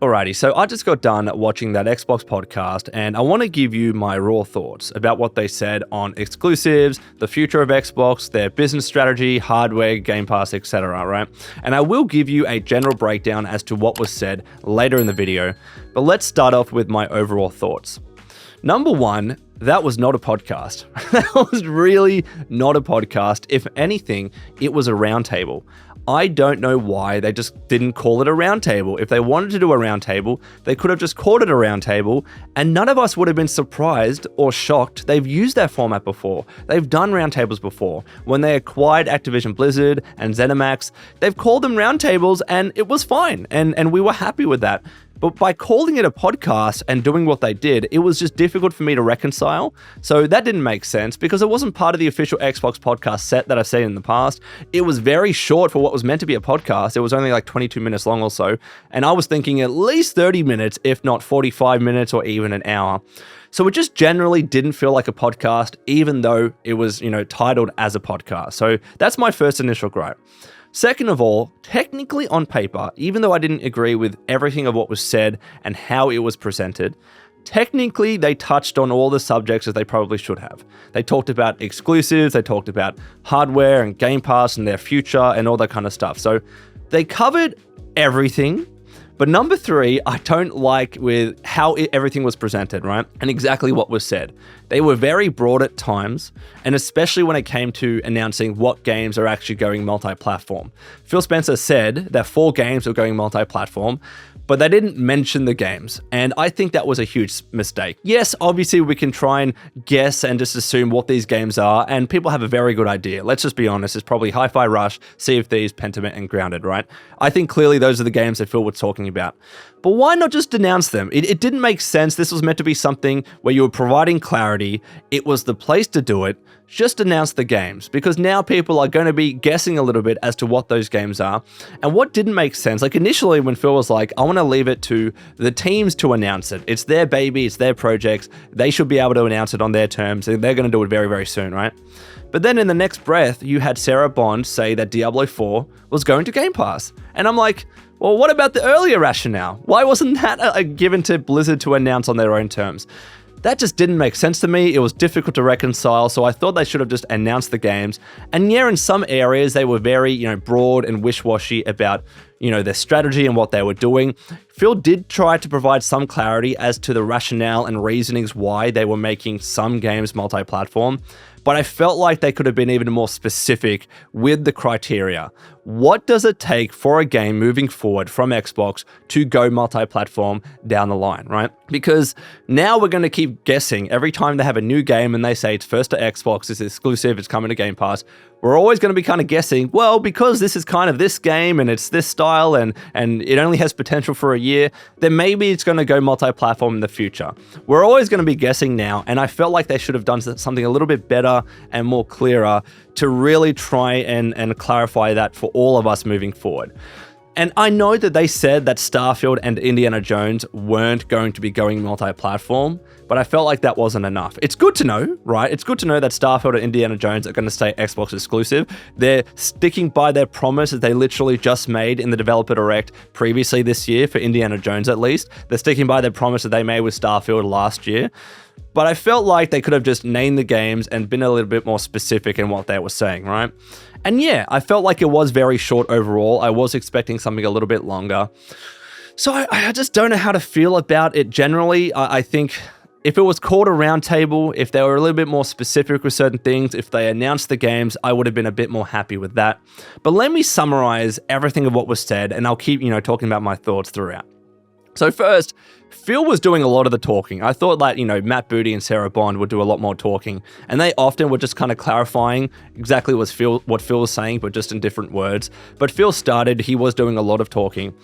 Alrighty, so I just got done watching that Xbox podcast and I want to give you my raw thoughts about what they said on exclusives, the future of Xbox, their business strategy, hardware, Game Pass, etc., right? And I will give you a general breakdown as to what was said later in the video, but let's start off with my overall thoughts. Number one, that was not a podcast. That was really not a podcast. If anything, it was a roundtable. I don't know why they just didn't call it a roundtable. If they wanted to do a roundtable, they could have just called it a roundtable, and none of us would have been surprised or shocked. They've used that format before. They've done roundtables before. When they acquired Activision Blizzard and ZeniMax, they've called them roundtables, and it was fine, and we were happy with that. But by calling it a podcast and doing what they did, it was just difficult for me to reconcile. So that didn't make sense because it wasn't part of the official Xbox podcast set that I've seen in the past. It was very short for what was meant to be a podcast. It was only like 22 minutes long or so. And I was thinking at least 30 minutes, if not 45 minutes or even an hour. So it just generally didn't feel like a podcast, even though it was, titled as a podcast. So that's my first initial gripe. Second of all, technically on paper, even though I didn't agree with everything of what was said and how it was presented, technically they touched on all the subjects as they probably should have. They talked about exclusives, they talked about hardware and Game Pass and their future and all that kind of stuff. So they covered everything. But number three, I don't like with how everything was presented, right? And exactly what was said. They were very broad at times, and especially when it came to announcing what games are actually going multi-platform. Phil Spencer said that 4 games are going multi-platform, but they didn't mention the games, and I think that was a huge mistake. Yes, obviously we can try and guess and just assume what these games are, and people have a very good idea. Let's just be honest, it's probably Hi-Fi Rush, Sea of Thieves, Pentiment, and Grounded, right? I think clearly those are the games that Phil was talking about. But why not just announce them? It didn't make sense. This was meant to be something where you were providing clarity. It was the place to do it. Just announce the games, because now people are going to be guessing a little bit as to what those games are. And what didn't make sense, like initially when Phil was like, I want to leave it to the teams to announce it. It's their baby, it's their projects. They should be able to announce it on their terms, and they're going to do it very, very soon, right? But then in the next breath, you had Sarah Bond say that Diablo 4 was going to Game Pass. And I'm like, well, what about the earlier rationale? Why wasn't that given to Blizzard to announce on their own terms? That just didn't make sense to me. It was difficult to reconcile, so I thought they should have just announced the games. And yeah, in some areas, they were very, broad and wish-washy about, their strategy and what they were doing. Phil did try to provide some clarity as to the rationale and reasonings why they were making some games multi-platform, but I felt like they could have been even more specific with the criteria. What does it take for a game moving forward from Xbox to go multi-platform down the line, right? Because now we're going to keep guessing every time they have a new game and they say it's first to Xbox, it's exclusive, it's coming to Game Pass. We're always going to be kind of guessing, well, because this is kind of this game and it's this style and it only has potential for a year, then maybe it's going to go multi-platform in the future. We're always going to be guessing now, and I felt like they should have done something a little bit better and more clearer to really try and clarify that for all of us moving forward. And I know that they said that Starfield and Indiana Jones weren't going to be going multi-platform, but I felt like that wasn't enough. It's good to know, right? It's good to know that Starfield and Indiana Jones are going to stay Xbox exclusive. They're sticking by their promise that they literally just made in the Developer Direct previously this year, for Indiana Jones at least. They're sticking by their promise that they made with Starfield last year. But I felt like they could have just named the games and been a little bit more specific in what they were saying, right? And yeah, I felt like it was very short overall. I was expecting something a little bit longer. So I just don't know how to feel about it generally. I think if it was called a roundtable, if they were a little bit more specific with certain things, if they announced the games, I would have been a bit more happy with that. But let me summarize everything of what was said, and I'll keep, talking about my thoughts throughout. So first, Phil was doing a lot of the talking. I thought that, Matt Booty and Sarah Bond would do a lot more talking, and they often were just kind of clarifying exactly what Phil was saying, but just in different words. But Phil started, he was doing a lot of talking.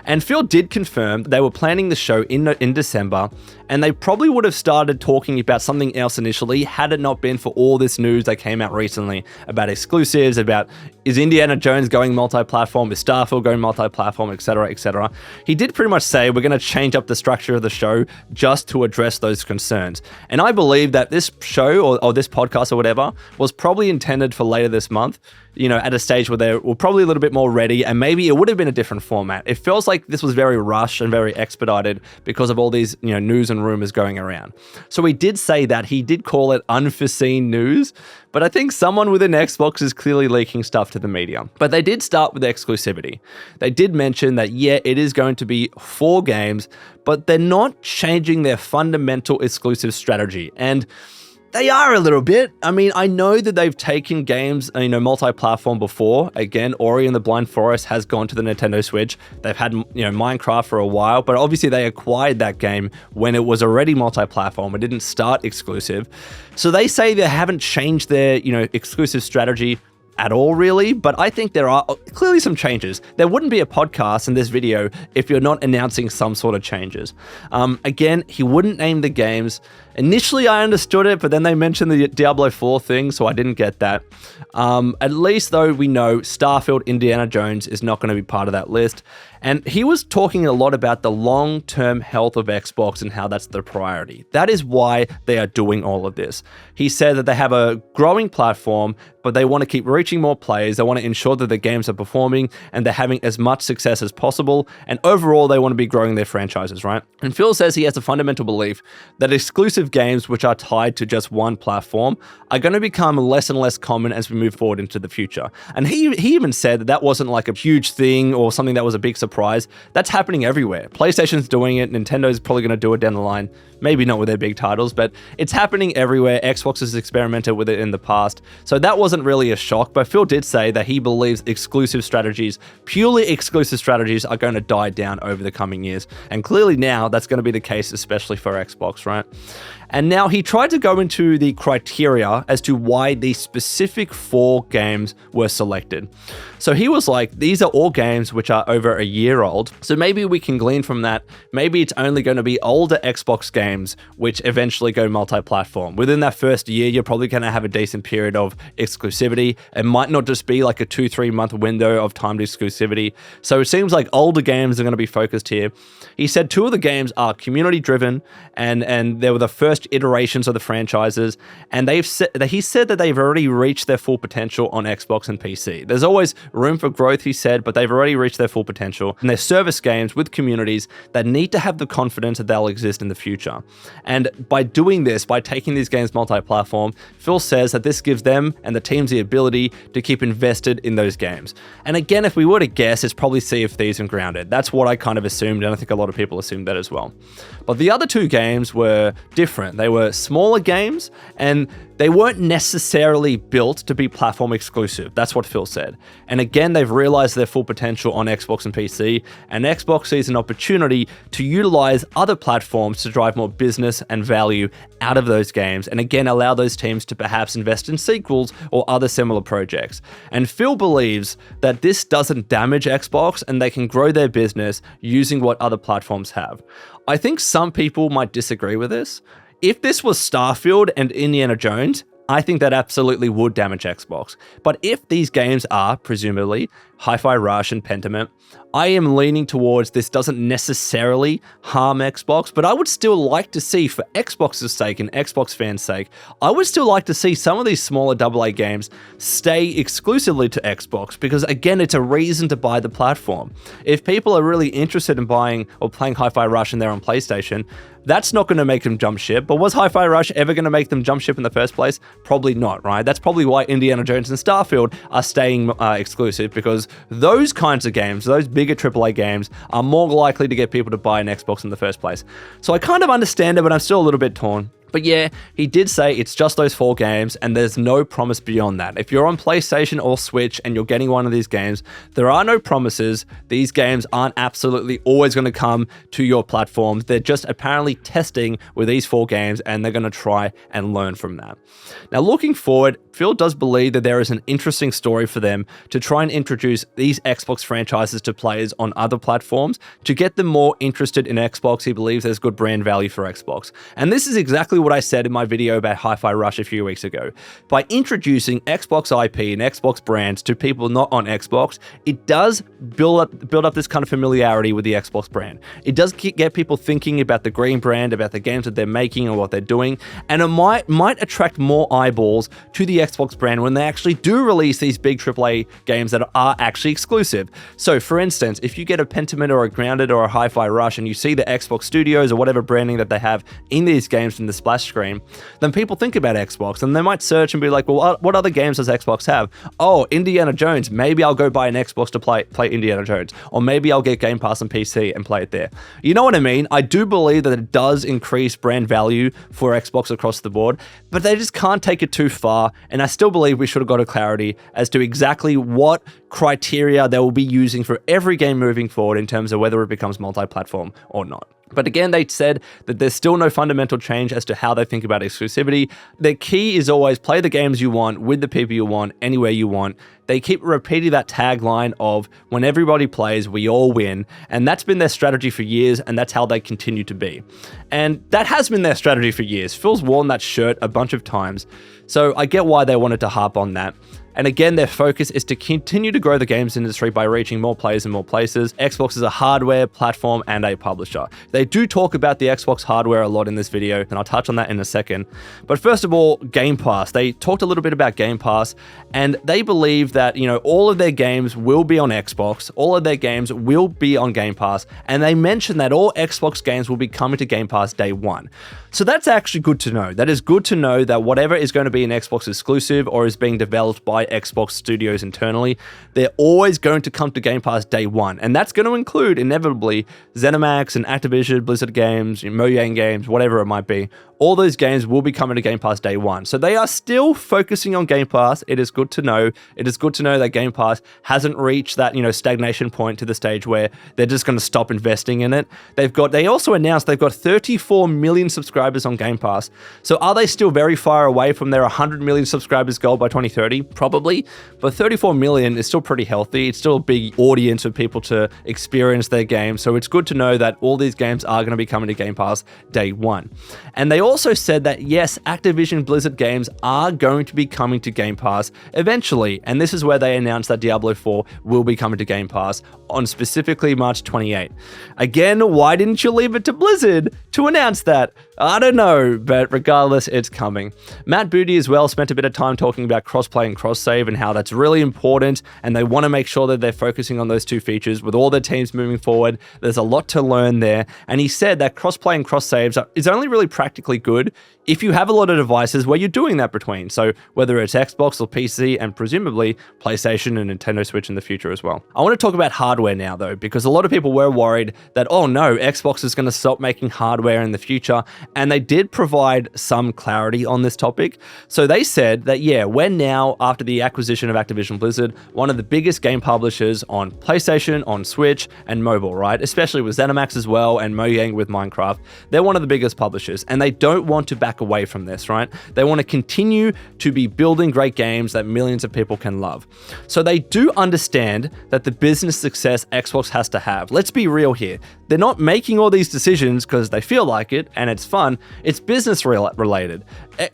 And Phil did confirm they were planning the show in December, and they probably would have started talking about something else initially had it not been for all this news that came out recently about exclusives, about is Indiana Jones going multi-platform, is Starfield going multi-platform, etc., etc. He did pretty much say we're going to change up the structure of the show just to address those concerns. And I believe that this show or this podcast or whatever was probably intended for later this month. at a stage where they were probably a little bit more ready, and maybe it would have been a different format. It feels like this was very rushed and very expedited because of all these, news and rumors going around. So he did say that he did call it unforeseen news, but I think someone within Xbox is clearly leaking stuff to the media. But they did start with exclusivity. They did mention that, it is going to be 4 games, but they're not changing their fundamental exclusive strategy. And they are a little bit. I mean, I know that they've taken games, multi-platform before. Again, Ori and the Blind Forest has gone to the Nintendo Switch. They've had, Minecraft for a while, but obviously they acquired that game when it was already multi-platform. It didn't start exclusive. So they say they haven't changed their, exclusive strategy at all, really, but I think there are clearly some changes. There wouldn't be a podcast in this video if you're not announcing some sort of changes. Again, he wouldn't name the games. Initially, I understood it, but then they mentioned the Diablo 4 thing, so I didn't get that. At least, though, we know Starfield Indiana Jones is not going to be part of that list. And he was talking a lot about the long-term health of Xbox and how that's their priority. That is why they are doing all of this. He said that they have a growing platform, but they want to keep reaching more players. They want to ensure that the games are performing and they're having as much success as possible. And overall, they want to be growing their franchises, right? And Phil says he has a fundamental belief that exclusive games which are tied to just one platform are going to become less and less common as we move forward into the future. And he even said that that wasn't like a huge thing or something that was a big surprise. That's happening everywhere. PlayStation's doing it. Nintendo's probably going to do it down the line. Maybe not with their big titles, but it's happening everywhere. Xbox has experimented with it in the past. So that wasn't really a shock, but Phil did say that he believes purely exclusive strategies are going to die down over the coming years. And clearly now that's going to be the case, especially for Xbox, right? And now he tried to go into the criteria as to why these specific 4 games were selected. So he was like, these are all games which are over a year old. So maybe we can glean from that. Maybe it's only going to be older Xbox games which eventually go multi-platform. Within that first year, you're probably going to have a decent period of exclusivity. It might not just be like a 2-3 month window of timed exclusivity. So it seems like older games are going to be focused here. He said 2 of the games are community driven and they were the first iterations of the franchises, and he said that they've already reached their full potential on Xbox and PC. There's always room for growth, he said, but they've already reached their full potential, and they're service games with communities that need to have the confidence that they'll exist in the future. And by doing this, by taking these games multi-platform, Phil says that this gives them and the teams the ability to keep invested in those games. And again, if we were to guess, it's probably Sea of Thieves and Grounded. That's what I kind of assumed, and I think a lot of people assumed that as well. But the other 2 games were different. They were smaller games, and they weren't necessarily built to be platform exclusive. That's what Phil said. And again, they've realized their full potential on Xbox and PC, and Xbox sees an opportunity to utilize other platforms to drive more business and value out of those games, and again, allow those teams to perhaps invest in sequels or other similar projects. And Phil believes that this doesn't damage Xbox, and they can grow their business using what other platforms have. I think some people might disagree with this. If this was Starfield and Indiana Jones, I think that absolutely would damage Xbox. But if these games are, presumably, Hi-Fi Rush and Pentiment, I am leaning towards this doesn't necessarily harm Xbox, but I would still like to see, for Xbox's sake and Xbox fans' sake, I would still like to see some of these smaller AA games stay exclusively to Xbox, because again, it's a reason to buy the platform. If people are really interested in buying or playing Hi-Fi Rush and they're on PlayStation, that's not going to make them jump ship. But was Hi-Fi Rush ever going to make them jump ship in the first place? Probably not, right? That's probably why Indiana Jones and Starfield are staying exclusive, because those kinds of games, those bigger AAA games, are more likely to get people to buy an Xbox in the first place. So I kind of understand it, but I'm still a little bit torn. But yeah, he did say it's just those 4 games and there's no promise beyond that. If you're on PlayStation or Switch and you're getting one of these games, there are no promises. These games aren't absolutely always going to come to your platforms. They're just apparently testing with these 4 games, and they're going to try and learn from that. Now, looking forward, Phil does believe that there is an interesting story for them to try and introduce these Xbox franchises to players on other platforms to get them more interested in Xbox. He believes there's good brand value for Xbox. And this is exactly what what I said in my video about Hi-Fi Rush a few weeks ago. By introducing Xbox IP and Xbox brands to people not on Xbox, it does build up this kind of familiarity with the Xbox brand. It does get people thinking about the green brand, about the games that they're making and what they're doing, and it might attract more eyeballs to the Xbox brand when they actually do release these big AAA games that are actually exclusive. So for instance, if you get a Pentiment or a Grounded or a Hi-Fi Rush and you see the Xbox Studios or whatever branding that they have in these games in the splash screen, then people think about Xbox and they might search and be like, well, what other games does Xbox have? Oh, Indiana Jones. Maybe I'll go buy an Xbox to play Indiana Jones. Or maybe I'll get Game Pass on PC and play it there. You know what I mean? I do believe that it does increase brand value for Xbox across the board, but they just can't take it too far. And I still believe we should have got a clarity as to exactly what criteria they will be using for every game moving forward in terms of whether it becomes multi-platform or not. But again, they said that there's still no fundamental change as to how they think about exclusivity. The key is always play the games you want, with the people you want, anywhere you want. They keep repeating that tagline of when everybody plays, we all win. And that's been their strategy for years, and that's how they continue to be. And that has been their strategy for years. Phil's worn that shirt a bunch of times, so I get why they wanted to harp on that. And again, their focus is to continue to grow the games industry by reaching more players in more places. Xbox is a hardware, platform, and a publisher. They do talk about the Xbox hardware a lot in this video, and I'll touch on that in a second. But first of all, Game Pass. They talked a little bit about Game Pass, and they believe that, all of their games will be on Xbox, all of their games will be on Game Pass, and they mentioned that all Xbox games will be coming to Game Pass day one. So that's actually good to know. That is good to know that whatever is going to be an Xbox exclusive or is being developed by Xbox Studios internally, they're always going to come to Game Pass day one. And that's going to include, inevitably, ZeniMax and Activision, Blizzard games, Mojang games, whatever it might be. All those games will be coming to Game Pass day one. So they are still focusing on Game Pass. It is good to know. It is good to know that Game Pass hasn't reached that, stagnation point to the stage where they're just going to stop investing in it. They also announced they've got 34 million subscribers on Game Pass. So are they still very far away from their 100 million subscribers goal by 2030? Probably. But 34 million is still pretty healthy. It's still a big audience of people to experience their games. So it's good to know that all these games are going to be coming to Game Pass day one. And they also said that yes, Activision Blizzard games are going to be coming to Game Pass eventually. And this is where they announced that Diablo 4 will be coming to Game Pass on specifically March 28. Again, why didn't you leave it to Blizzard to announce that? I don't know, but regardless, it's coming. Matt Booty as well spent a bit of time talking about crossplay and cross-save and how that's really important, and they want to make sure that they're focusing on those two features with all their teams moving forward. There's a lot to learn there, and he said that crossplay and cross-saves is only really practically good if you have a lot of devices where you're doing that between. So whether it's Xbox or PC, and presumably PlayStation and Nintendo Switch in the future as well. I want to talk about hardware now though, because a lot of people were worried that, oh no, Xbox is going to stop making hardware in the future. And they did provide some clarity on this topic. So they said that, yeah, we're now, after the acquisition of Activision Blizzard, one of the biggest game publishers on PlayStation, on Switch, and mobile, right? Especially with ZeniMax as well, and Mojang with Minecraft. They're one of the biggest publishers, and they don't want to back away from this, right? They want to continue to be building great games that millions of people can love. So they do understand that the business success Xbox has to have. Let's be real here. They're not making all these decisions because they feel like it and it's fun. It's business related.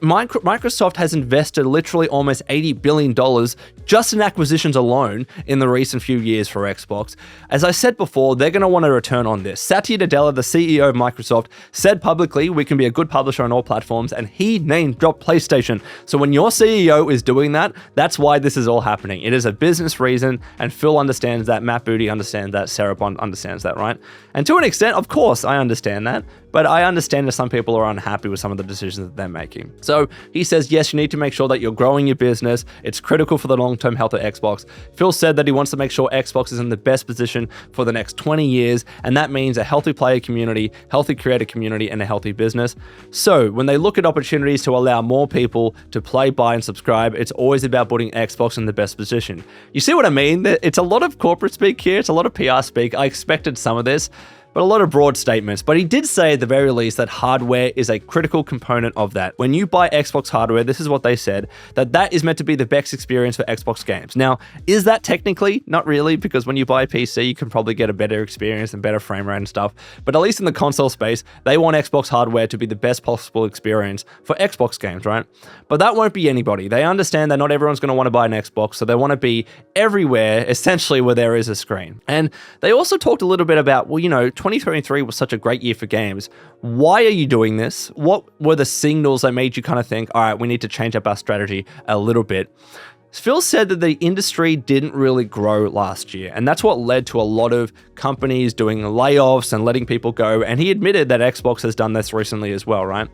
Microsoft has invested literally almost $80 billion just in acquisitions alone in the recent few years for Xbox. As I said before, they're going to want a return on this. Satya Nadella, the CEO of Microsoft, said publicly we can be a good publisher on all platforms, and he name-dropped PlayStation. So when your CEO is doing that, that's why this is all happening. It is a business reason, and Phil understands that, Matt Booty understands that, Sarah Bond understands that, right? And to an extent, of course, I understand that, but I understand that some people are unhappy with some of the decisions that they're making. So he says, yes, you need to make sure that you're growing your business. It's critical for the long-term health of Xbox. Phil said that he wants to make sure Xbox is in the best position for the next 20 years, and that means a healthy player community, healthy creator community, and a healthy business. So when they look at opportunities to allow more people to play, buy, and subscribe, it's always about putting Xbox in the best position. You see what I mean? It's a lot of corporate speak here. It's a lot of PR speak. I expected some of this. but a lot of broad statements. But he did say at the very least that hardware is a critical component of that. When you buy Xbox hardware, this is what they said, that is meant to be the best experience for Xbox games. Now, is that technically? Not really, because when you buy a PC, you can probably get a better experience and better frame rate and stuff. But at least in the console space, they want Xbox hardware to be the best possible experience for Xbox games, right? But that won't be anybody. They understand that not everyone's going to want to buy an Xbox, so they want to be everywhere, essentially, where there is a screen. And they also talked a little bit about, well, 2023 was such a great year for games. Why are you doing this? What were the signals that made you kind of think, all right, we need to change up our strategy a little bit? Phil said that the industry didn't really grow last year, and that's what led to a lot of companies doing layoffs and letting people go, and he admitted that Xbox has done this recently as well, right?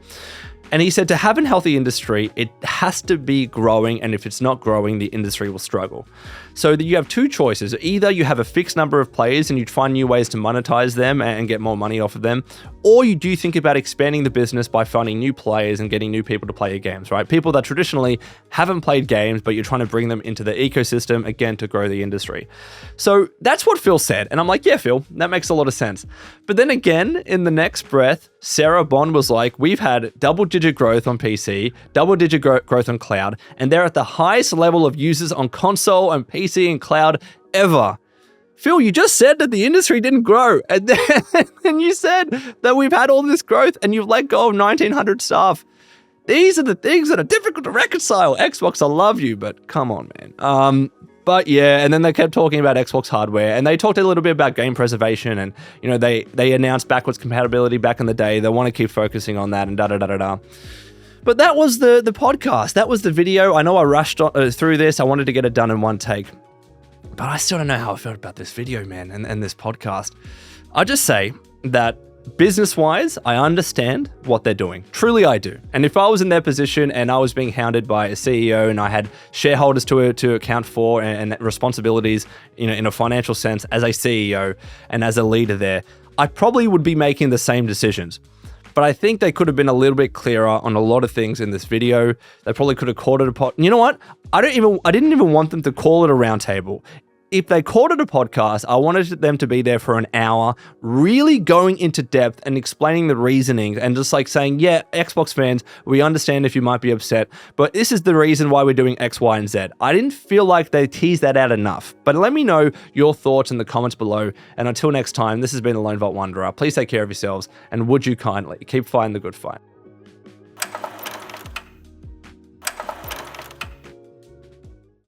And he said to have a healthy industry, it has to be growing, and if it's not growing, the industry will struggle. So you have two choices. Either you have a fixed number of players and you find new ways to monetize them and get more money off of them, or you do think about expanding the business by finding new players and getting new people to play your games, right? People that traditionally haven't played games, but you're trying to bring them into the ecosystem, again, to grow the industry. So that's what Phil said. And I'm like, yeah, Phil, that makes a lot of sense. But then again, in the next breath, Sarah Bond was like, we've had double-digit growth on PC, double-digit growth on cloud, and they're at the highest level of users on console and PC and cloud ever. Phil, you just said that the industry didn't grow, and then you said that we've had all this growth and you've let go of 1,900 staff. These are the things that are difficult to reconcile. Xbox, I love you, but come on, man. But yeah, and then they kept talking about Xbox hardware, and they talked a little bit about game preservation, and they announced backwards compatibility back in the day. They want to keep focusing on that, and da-da-da-da-da. But that was the podcast. That was the video. I know I rushed through this. I wanted to get it done in one take. But I still don't know how I felt about this video, man, and this podcast. I'll just say that business-wise, I understand what they're doing. Truly, I do. And if I was in their position and I was being hounded by a CEO and I had shareholders to account for and responsibilities, in a financial sense as a CEO and as a leader there, I probably would be making the same decisions. But I think they could have been a little bit clearer on a lot of things in this video. They probably could have called it a You know what? I didn't even want them to call it a roundtable. If they called it a podcast, I wanted them to be there for an hour, really going into depth and explaining the reasoning and just like saying, yeah, Xbox fans, we understand if you might be upset, but this is the reason why we're doing X, Y, and Z. I didn't feel like they teased that out enough, but let me know your thoughts in the comments below. And until next time, this has been the Lone Vault Wanderer. Please take care of yourselves, and would you kindly keep fighting the good fight.